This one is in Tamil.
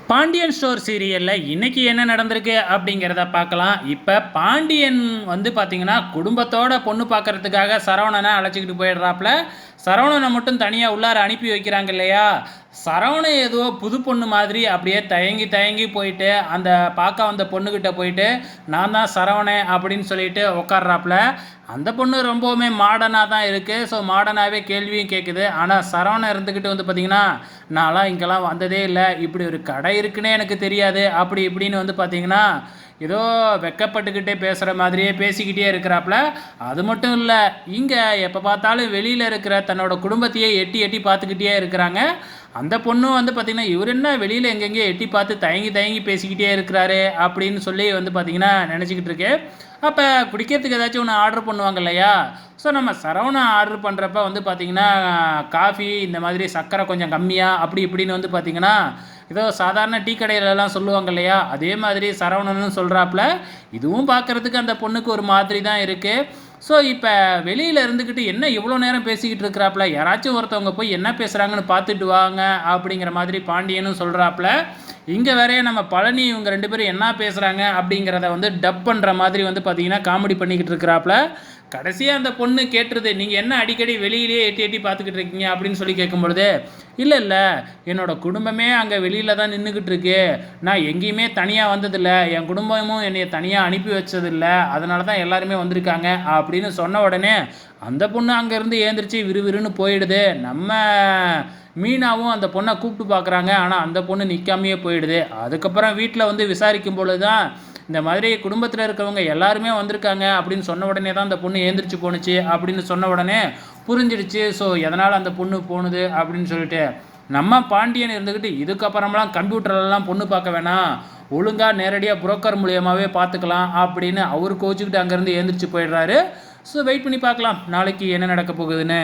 பாண்டியன் ஸ்டோர் சீரியலில் இன்றைக்கி என்ன நடந்திருக்கு அப்படிங்கிறத பார்க்கலாம். இப்போ பாண்டியன் வந்து பார்த்திங்கன்னா குடும்பத்தோட பொண்ணு பார்க்குறதுக்காக சரவணனை அழைச்சிக்கிட்டு போயிடுறாப்புல. சரவணனை மட்டும் தனியாக உள்ளார அனுப்பி வைக்கிறாங்க இல்லையா. சரவணன் ஏதோ புது பொண்ணு மாதிரி அப்படியே தயங்கி தயங்கி போயிட்டு அந்த பார்க்க வந்த பொண்ணுக்கிட்ட போயிட்டு நான் தான் சரவணன் அப்படின்னு சொல்லிட்டு உட்கார்றாப்புல. அந்த பொண்ணு ரொம்பவுமே மாடர்னாக தான் இருக்குது. ஸோ மாடர்னாகவே கேள்வியும் கேட்குது. ஆனால் சரவணன் இருந்துக்கிட்டு வந்து பார்த்திங்கன்னா நான்லாம் இங்கெல்லாம் வந்ததே இல்லை, இப்படி ஒரு கடை இருக்குன்னே எனக்கு தெரியாது அப்படி இப்படின்னு வந்து பார்த்திங்கன்னா ஏதோ வெக்கப்பட்டுக்கிட்டே பேசுகிற மாதிரியே பேசிக்கிட்டே இருக்கிறாப்புல. அது மட்டும் இல்லை, இங்கே எப்போ பார்த்தாலும் வெளியில் இருக்கிற தன்னோட குடும்பத்தையே எட்டி எட்டி பார்த்துக்கிட்டே இருக்கிறாங்க. அந்த பொண்ணும் வந்து பார்த்திங்கன்னா இவர் என்ன வெளியில் எங்கெங்கேயோ எட்டி பார்த்து தயங்கி தயங்கி பேசிக்கிட்டே இருக்கிறாரு அப்படின்னு சொல்லி வந்து பார்த்திங்கன்னா நினச்சிக்கிட்டு இருக்கு. அப்போ குடிக்கிறதுக்கு ஏதாச்சும் ஒன்று ஆர்டர் பண்ணுவாங்க இல்லையா. ஸோ நம்ம சரவணன் ஆர்டர் பண்ணுறப்ப வந்து பார்த்திங்கன்னா காஃபி இந்த மாதிரி சர்க்கரை கொஞ்சம் கம்மியாக அப்படி இப்படின்னு வந்து பார்த்திங்கன்னா ஏதோ சாதாரண டீ கடையிலலாம் சொல்லுவாங்க இல்லையா, அதே மாதிரி சரவணன்னு சொல்கிறாப்புல. இதுவும் பார்க்குறதுக்கு அந்த பொண்ணுக்கு ஒரு மாதிரி தான் இருக்குது. ஸோ இப்போ வெளியில் இருந்துக்கிட்டு என்ன இவ்வளோ நேரம் பேசிக்கிட்டு இருக்கிறாப்புல, யாராச்சும் ஒருத்தவங்க போய் என்ன பேசுகிறாங்கன்னு பார்த்துட்டு வாங்க அப்படிங்கிற மாதிரி பாண்டியனும் சொல்கிறாப்புல. இங்கே வேறையே நம்ம பழனி இவங்க 2 பேரும் என்ன பேசுகிறாங்க அப்படிங்கிறத வந்து டப் பண்ணுற மாதிரி வந்து பார்த்திங்கன்னா காமெடி பண்ணிக்கிட்டு இருக்கிறாப்புல. கடைசியாக அந்த பொண்ணு கேட்டுருது, நீங்கள் என்ன அடிக்கடி வெளியிலேயே எட்டி எட்டி பார்த்துக்கிட்டு இருக்கீங்க அப்படின்னு சொல்லி கேட்கும்பொழுது, இல்லை இல்லை என்னோடய குடும்பமே அங்கே வெளியில் தான் நின்றுக்கிட்டு இருக்கு, நான் எங்கேயுமே தனியாக வந்ததில்லை, என் குடும்பமும் என்னை தனியாக அனுப்பி வச்சதில்லை, அதனால தான் எல்லாருமே வந்திருக்காங்க அப்படின்னு சொன்ன உடனே அந்த பொண்ணு அங்கேருந்து ஏந்திரிச்சு விறுவிறுன்னு போயிடுது. நம்ம மீனாவும் அந்த பொண்ணை கூப்பிட்டு பார்க்குறாங்க, ஆனால் அந்த பொண்ணு நிற்காமையே போயிடுது. அதுக்கப்புறம் வீட்டில் வந்து விசாரிக்கும் பொழுது தான் இந்த மாதிரி குடும்பத்தில் இருக்கிறவங்க எல்லாருமே வந்திருக்காங்க அப்படின்னு சொன்ன உடனே தான் அந்த பொண்ணு ஏந்திரிச்சு போணுச்சு அப்படின்னு சொன்ன உடனே புரிஞ்சிடுச்சு. ஸோ எதனால் அந்த பொண்ணு போணுது அப்படின்னு சொல்லிட்டு நம்ம பாண்டியன் இருந்துக்கிட்டு இதுக்கப்புறமெல்லாம் கம்ப்யூட்டர்லாம் பொண்ணு பார்க்க வேணாம், ஒழுங்காக நேரடியாக புரோக்கர் மூலியமாகவே பார்த்துக்கலாம் அப்படின்னு அவர் கோச்சிக்கிட்டு அங்கேருந்து ஏந்திரிச்சு போயிடுறாரு. ஸோ வெயிட் பண்ணி பார்க்கலாம் நாளைக்கு என்ன நடக்க போகுதுன்னு.